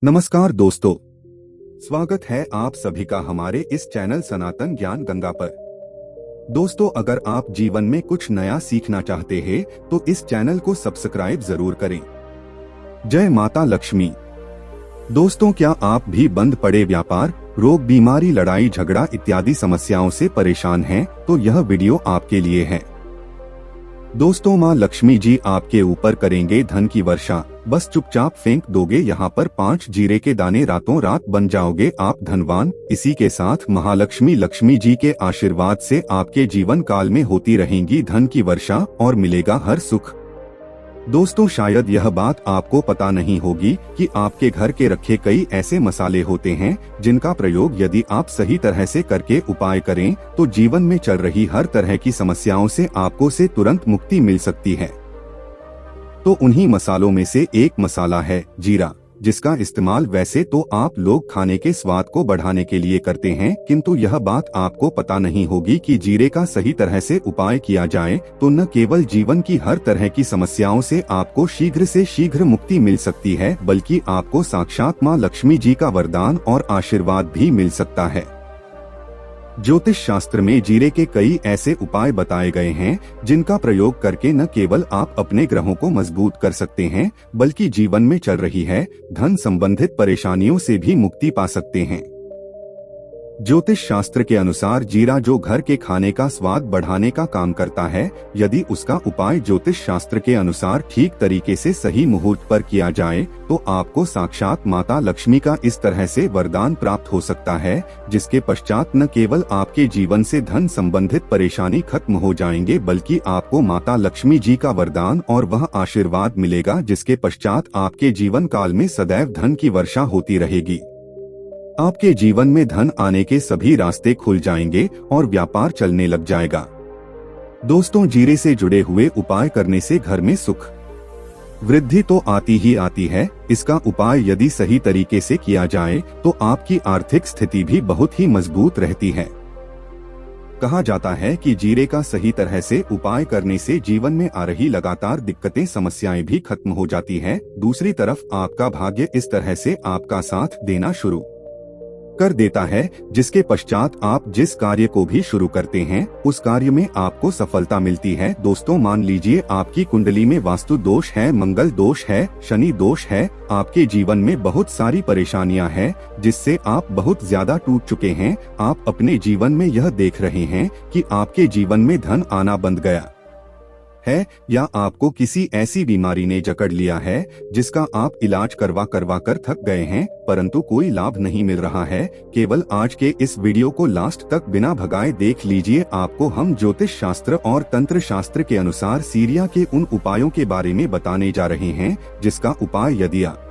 नमस्कार दोस्तों, स्वागत है आप सभी का हमारे इस चैनल सनातन ज्ञान गंगा पर। दोस्तों, अगर आप जीवन में कुछ नया सीखना चाहते हैं तो इस चैनल को सब्सक्राइब जरूर करें। जय माता लक्ष्मी। दोस्तों, क्या आप भी बंद पड़े व्यापार, रोग, बीमारी, लड़ाई झगड़ा इत्यादि समस्याओं से परेशान हैं? तो यह वीडियो आपके लिए है। दोस्तों, माँ लक्ष्मी जी आपके ऊपर करेंगे धन की वर्षा, बस चुपचाप फेंक दोगे यहाँ पर 5 जीरे के दाने, रातों रात बन जाओगे आप धनवान। इसी के साथ महालक्ष्मी लक्ष्मी जी के आशीर्वाद से आपके जीवन काल में होती रहेंगी धन की वर्षा और मिलेगा हर सुख। दोस्तों, शायद यह बात आपको पता नहीं होगी कि आपके घर के रखे कई ऐसे मसाले होते हैं जिनका प्रयोग यदि आप सही तरह से करके उपाय करें तो जीवन में चल रही हर तरह की समस्याओं से आपको तुरंत मुक्ति मिल सकती है। तो उन्हीं मसालों में से एक मसाला है जीरा, जिसका इस्तेमाल वैसे तो आप लोग खाने के स्वाद को बढ़ाने के लिए करते हैं, किंतु यह बात आपको पता नहीं होगी कि जीरे का सही तरह से उपाय किया जाए तो न केवल जीवन की हर तरह की समस्याओं से आपको शीघ्र से शीघ्र मुक्ति मिल सकती है, बल्कि आपको साक्षात माँ लक्ष्मी जी का वरदान और आशीर्वाद भी मिल सकता है। ज्योतिष शास्त्र में जीरे के कई ऐसे उपाय बताए गए हैं जिनका प्रयोग करके न केवल आप अपने ग्रहों को मजबूत कर सकते हैं, बल्कि जीवन में चल रही है धन संबंधित परेशानियों से भी मुक्ति पा सकते हैं। ज्योतिष शास्त्र के अनुसार जीरा जो घर के खाने का स्वाद बढ़ाने का काम करता है, यदि उसका उपाय ज्योतिष शास्त्र के अनुसार ठीक तरीके से सही मुहूर्त पर किया जाए तो आपको साक्षात माता लक्ष्मी का इस तरह से वरदान प्राप्त हो सकता है, जिसके पश्चात न केवल आपके जीवन से धन संबंधित परेशानी खत्म हो जाएंगे, बल्कि आपको माता लक्ष्मी जी का वरदान और वह आशीर्वाद मिलेगा जिसके पश्चात आपके जीवन काल में सदैव धन की वर्षा होती रहेगी। आपके जीवन में धन आने के सभी रास्ते खुल जाएंगे और व्यापार चलने लग जाएगा। दोस्तों, जीरे से जुड़े हुए उपाय करने से घर में सुख वृद्धि तो आती ही आती है। इसका उपाय यदि सही तरीके से किया जाए तो आपकी आर्थिक स्थिति भी बहुत ही मजबूत रहती है। कहा जाता है कि जीरे का सही तरह से उपाय करने से जीवन में आ रही लगातार दिक्कतें, समस्याएं भी खत्म हो जाती है। दूसरी तरफ आपका भाग्य इस तरह से आपका साथ देना शुरू कर देता है, जिसके पश्चात आप जिस कार्य को भी शुरू करते हैं उस कार्य में आपको सफलता मिलती है। दोस्तों, मान लीजिए आपकी कुंडली में वास्तु दोष है, मंगल दोष है, शनि दोष है, आपके जीवन में बहुत सारी परेशानियां हैं जिससे आप बहुत ज्यादा टूट चुके हैं। आप अपने जीवन में यह देख रहे हैं कि आपके जीवन में धन आना बंद गया है, या आपको किसी ऐसी बीमारी ने जकड़ लिया है जिसका आप इलाज करवा कर थक गए हैं, परंतु कोई लाभ नहीं मिल रहा है। केवल आज के इस वीडियो को लास्ट तक बिना भगाए देख लीजिए। आपको हम ज्योतिष शास्त्र और तंत्र शास्त्र के अनुसार सीरिया के उन उपायों के बारे में बताने जा रहे हैं जिसका उपाय यदि आप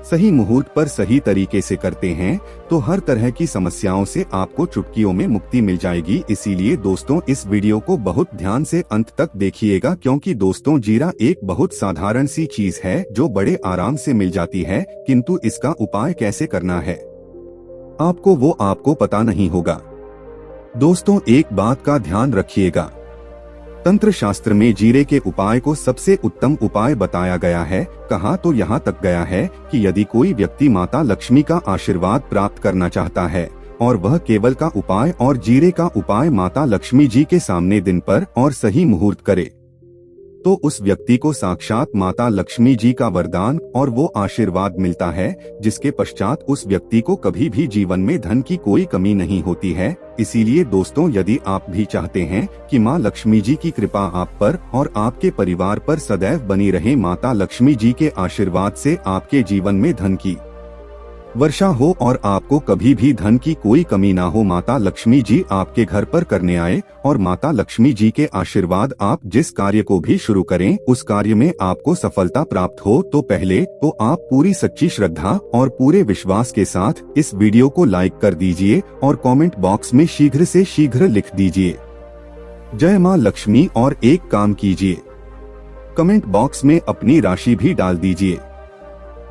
सही मुहूर्त पर सही तरीके से करते हैं तो हर तरह की समस्याओं से आपको चुटकियों में मुक्ति मिल जाएगी। इसीलिए दोस्तों, इस वीडियो को बहुत ध्यान से अंत तक देखिएगा, क्योंकि दोस्तों, जीरा एक बहुत साधारण सी चीज है जो बड़े आराम से मिल जाती है, किंतु इसका उपाय कैसे करना है आपको पता नहीं होगा। दोस्तों, एक बात का ध्यान रखिएगा, तंत्र शास्त्र में जीरे के उपाय को सबसे उत्तम उपाय बताया गया है। कहा तो यहाँ तक गया है कि यदि कोई व्यक्ति माता लक्ष्मी का आशीर्वाद प्राप्त करना चाहता है और वह केवल का उपाय और जीरे का उपाय माता लक्ष्मी जी के सामने दिन पर और सही मुहूर्त करे तो उस व्यक्ति को साक्षात माता लक्ष्मी जी का वरदान और वो आशीर्वाद मिलता है, जिसके पश्चात उस व्यक्ति को कभी भी जीवन में धन की कोई कमी नहीं होती है। इसीलिए दोस्तों, यदि आप भी चाहते हैं कि माँ लक्ष्मी जी की कृपा आप पर और आपके परिवार पर सदैव बनी रहे, माता लक्ष्मी जी के आशीर्वाद से आपके जीवन में धन की वर्षा हो और आपको कभी भी धन की कोई कमी ना हो, माता लक्ष्मी जी आपके घर पर करने आए और माता लक्ष्मी जी के आशीर्वाद आप जिस कार्य को भी शुरू करें उस कार्य में आपको सफलता प्राप्त हो, तो पहले तो आप पूरी सच्ची श्रद्धा और पूरे विश्वास के साथ इस वीडियो को लाइक कर दीजिए और कमेंट बॉक्स में शीघ्र से शीघ्र लिख दीजिए जय माँ लक्ष्मी, और एक काम कीजिए, कमेंट बॉक्स में अपनी राशि भी डाल दीजिए।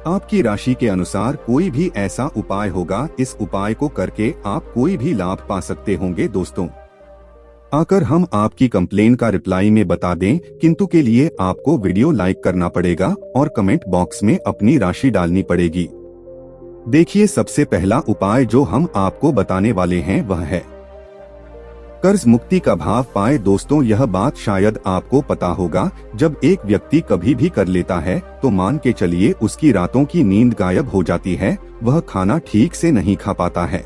आपकी राशि के अनुसार कोई भी ऐसा उपाय होगा, इस उपाय को करके आप कोई भी लाभ पा सकते होंगे। दोस्तों, आकर हम आपकी कंप्लेन का रिप्लाई में बता दें, किंतु के लिए आपको वीडियो लाइक करना पड़ेगा और कमेंट बॉक्स में अपनी राशि डालनी पड़ेगी। देखिए, सबसे पहला उपाय जो हम आपको बताने वाले हैं वह है कर्ज मुक्ति का भाव पाए। दोस्तों, यह बात शायद आपको पता होगा, जब एक व्यक्ति कभी भी कर लेता है तो मान के चलिए उसकी रातों की नींद गायब हो जाती है, वह खाना ठीक से नहीं खा पाता है,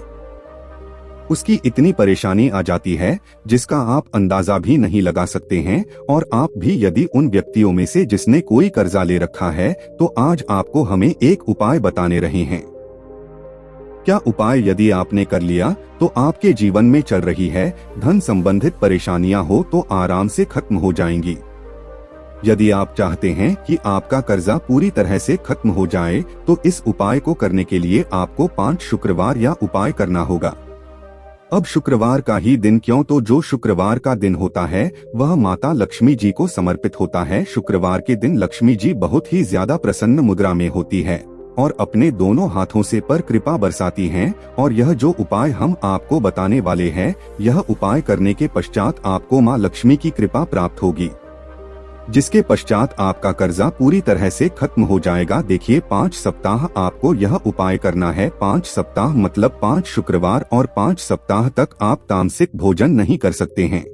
उसकी इतनी परेशानी आ जाती है जिसका आप अंदाजा भी नहीं लगा सकते हैं। और आप भी यदि उन व्यक्तियों में से जिसने कोई कर्जा ले रखा है, तो आज आपको हमें एक उपाय बताने रहे हैं। क्या उपाय यदि आपने कर लिया तो आपके जीवन में चल रही है धन संबंधित परेशानियां हो तो आराम से खत्म हो जाएंगी। यदि आप चाहते हैं कि आपका कर्जा पूरी तरह से खत्म हो जाए तो इस उपाय को करने के लिए आपको 5 शुक्रवार या उपाय करना होगा। अब शुक्रवार का ही दिन क्यों? तो जो शुक्रवार का दिन होता है वह माता लक्ष्मी जी को समर्पित होता है। शुक्रवार के दिन लक्ष्मी जी बहुत ही ज्यादा प्रसन्न मुद्रा में होती है और अपने दोनों हाथों से पर कृपा बरसाती हैं। और यह जो उपाय हम आपको बताने वाले हैं, यह उपाय करने के पश्चात आपको मां लक्ष्मी की कृपा प्राप्त होगी, जिसके पश्चात आपका कर्जा पूरी तरह से खत्म हो जाएगा। देखिए, 5 सप्ताह आपको यह उपाय करना है। 5 सप्ताह मतलब 5 शुक्रवार और 5 सप्ताह तक आप तामसिक भोजन नहीं कर सकते हैं।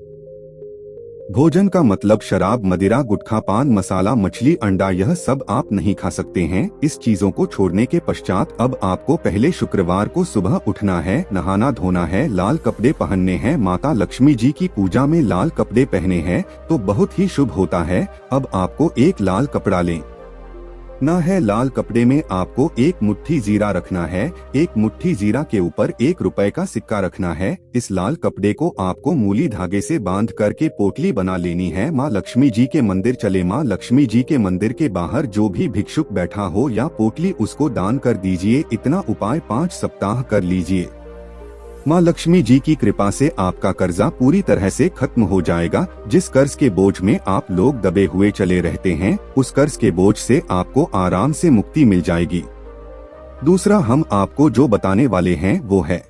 भोजन का मतलब शराब, मदिरा, गुटखा, पान मसाला, मछली, अंडा, यह सब आप नहीं खा सकते हैं। इस चीजों को छोड़ने के पश्चात अब आपको पहले शुक्रवार को सुबह उठना है, नहाना धोना है, लाल कपड़े पहनने हैं, माता लक्ष्मी जी की पूजा में लाल कपड़े पहने हैं तो बहुत ही शुभ होता है। अब आपको एक लाल कपड़ा लें ना है। लाल कपड़े में आपको एक मुट्ठी जीरा रखना है। एक मुट्ठी जीरा के ऊपर 1 रुपए का सिक्का रखना है। इस लाल कपड़े को आपको मूली धागे से बांध करके पोटली बना लेनी है। माँ लक्ष्मी जी के मंदिर चले। माँ लक्ष्मी जी के मंदिर के बाहर जो भी भिक्षुक बैठा हो या पोटली उसको दान कर दीजिए। इतना उपाय 5 सप्ताह कर लीजिए। माँ लक्ष्मी जी की कृपा से आपका कर्जा पूरी तरह से खत्म हो जाएगा। जिस कर्ज के बोझ में आप लोग दबे हुए चले रहते हैं, उस कर्ज के बोझ से आपको आराम से मुक्ति मिल जाएगी। दूसरा हम आपको जो बताने वाले हैं वो है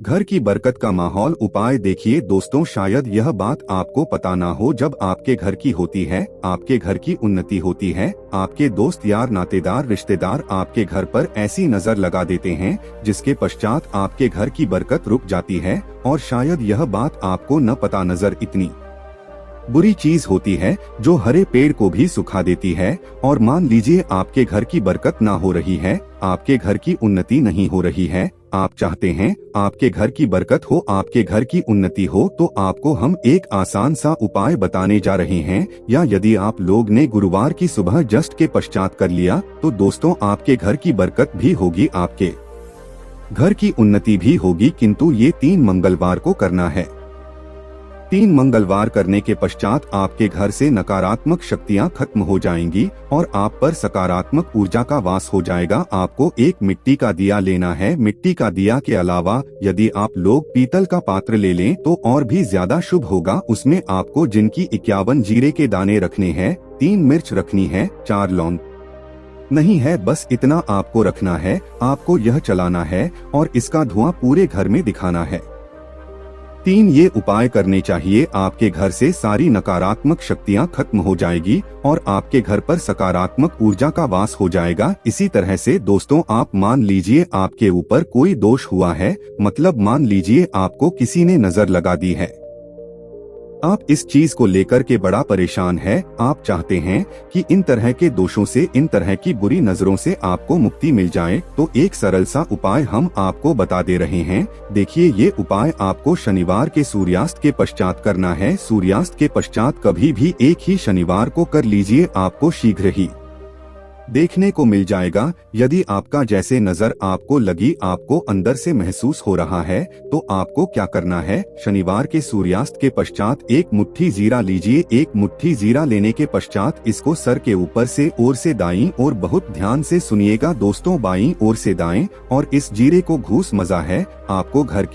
घर की बरकत का माहौल उपाय। देखिए दोस्तों, शायद यह बात आपको पता ना हो, जब आपके घर की होती है, आपके घर की उन्नति होती है, आपके दोस्त यार नातेदार रिश्तेदार आपके घर पर ऐसी नजर लगा देते हैं जिसके पश्चात आपके घर की बरकत रुक जाती है। और शायद यह बात आपको न पता नजर इतनी बुरी चीज होती है जो हरे पेड़ को भी सुखा देती है। और मान लीजिए आपके घर की बरकत ना हो रही है, आपके घर की उन्नति नहीं हो रही है, आप चाहते हैं आपके घर की बरकत हो, आपके घर की उन्नति हो, तो आपको हम एक आसान सा उपाय बताने जा रहे हैं। या यदि आप लोग ने गुरुवार की सुबह जस्ट के पश्चात कर लिया तो दोस्तों आपके घर की बरकत भी होगी, आपके घर की उन्नति भी होगी। किंतु ये 3 मंगलवार को करना है। 3 मंगलवार करने के पश्चात आपके घर से नकारात्मक शक्तियां खत्म हो जाएंगी और आप पर सकारात्मक ऊर्जा का वास हो जाएगा। आपको एक मिट्टी का दिया लेना है। मिट्टी का दिया के अलावा यदि आप लोग पीतल का पात्र ले लें तो और भी ज्यादा शुभ होगा। उसमें आपको जिनकी 51 जीरे के दाने रखने हैं, 3 मिर्च रखनी है, 4 लौंग नहीं है, बस इतना आपको रखना है। आपको यह चलाना है और इसका धुआं पूरे घर में दिखाना है। 3 ये उपाय करने चाहिए। आपके घर से सारी नकारात्मक शक्तियां खत्म हो जाएगी और आपके घर पर सकारात्मक ऊर्जा का वास हो जाएगा। इसी तरह से दोस्तों, आप मान लीजिए आपके ऊपर कोई दोष हुआ है, मतलब मान लीजिए आपको किसी ने नजर लगा दी है, आप इस चीज को लेकर के बड़ा परेशान है, आप चाहते हैं कि इन तरह के दोषों से, इन तरह की बुरी नजरों से आपको मुक्ति मिल जाए, तो एक सरल सा उपाय हम आपको बता दे रहे हैं। देखिए, ये उपाय आपको शनिवार के सूर्यास्त के पश्चात करना है। सूर्यास्त के पश्चात कभी भी एक ही शनिवार को कर लीजिए, आपको शीघ्र ही देखने को मिल जाएगा। यदि आपका जैसे नजर आपको लगी, आपको अंदर से महसूस हो रहा है, तो आपको क्या करना है, शनिवार के सूर्यास्त के पश्चात 1 मुट्ठी जीरा लीजिए। 1 मुट्ठी जीरा लेने के पश्चात इसको सर के ऊपर से ओर से दाईं ओर, बहुत ध्यान से सुनिएगा दोस्तों, बाईं ओर से दाएं, और इस जीरे को घूस मजा है। आपको घर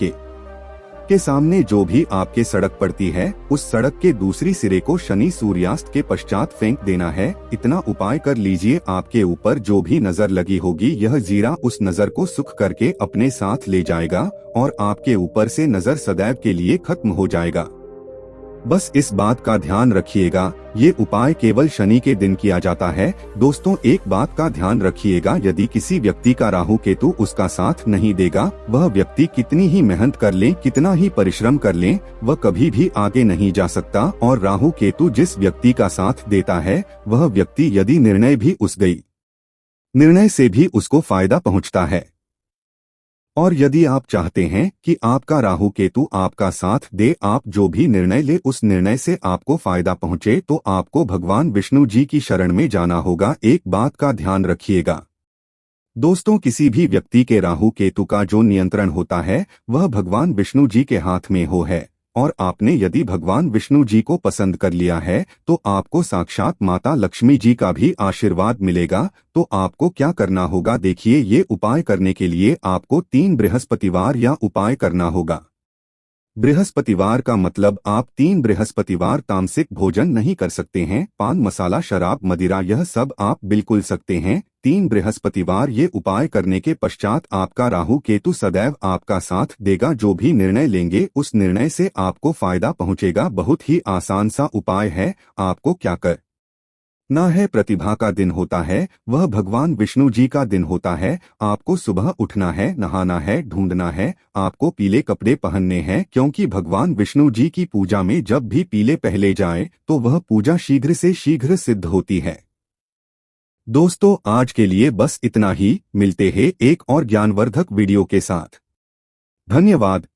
के सामने जो भी आपके सड़क पड़ती है, उस सड़क के दूसरी सिरे को शनि सूर्यास्त के पश्चात फेंक देना है। इतना उपाय कर लीजिए। आपके ऊपर जो भी नजर लगी होगी, यह जीरा उस नजर को सुख करके अपने साथ ले जाएगा और आपके ऊपर से नजर सदैव के लिए खत्म हो जाएगा। बस इस बात का ध्यान रखिएगा, ये उपाय केवल शनि के दिन किया जाता है। दोस्तों, एक बात का ध्यान रखिएगा, यदि किसी व्यक्ति का राहु केतु उसका साथ नहीं देगा, वह व्यक्ति कितनी ही मेहनत कर ले, कितना ही परिश्रम कर ले, वह कभी भी आगे नहीं जा सकता। और राहु केतु जिस व्यक्ति का साथ देता है, वह व्यक्ति यदि निर्णय भी उस गई, निर्णय से भी उसको फायदा पहुंचता है। और यदि आप चाहते हैं कि आपका राहु केतु आपका साथ दे, आप जो भी निर्णय ले उस निर्णय से आपको फायदा पहुंचे, तो आपको भगवान विष्णु जी की शरण में जाना होगा। एक बात का ध्यान रखिएगा दोस्तों, किसी भी व्यक्ति के राहु केतु का जो नियंत्रण होता है, वह भगवान विष्णु जी के हाथ में है। और आपने यदि भगवान विष्णु जी को पसंद कर लिया है, तो आपको साक्षात माता लक्ष्मी जी का भी आशीर्वाद मिलेगा। तो आपको क्या करना होगा, देखिए, ये उपाय करने के लिए आपको 3 बृहस्पतिवार या उपाय करना होगा। बृहस्पतिवार का मतलब आप 3 बृहस्पतिवार तामसिक भोजन नहीं कर सकते हैं। पान, मसाला, शराब, मदिरा, यह सब आप बिल्कुल सकते हैं। 3 बृहस्पतिवार ये उपाय करने के पश्चात आपका राहु केतु सदैव आपका साथ देगा। जो भी निर्णय लेंगे उस निर्णय से आपको फायदा पहुंचेगा। बहुत ही आसान सा उपाय है। आपको क्या कर ना है, प्रतिभा का दिन होता है, वह भगवान विष्णु जी का दिन होता है। आपको सुबह उठना है, नहाना है, ढूंढना है, आपको पीले कपड़े पहनने हैं, क्योंकि भगवान विष्णु जी की पूजा में जब भी पीले पहले जाए तो वह पूजा शीघ्र से शीघ्र सिद्ध होती है। दोस्तों, आज के लिए बस इतना ही। मिलते हैं एक और ज्ञानवर्धक वीडियो के साथ। धन्यवाद।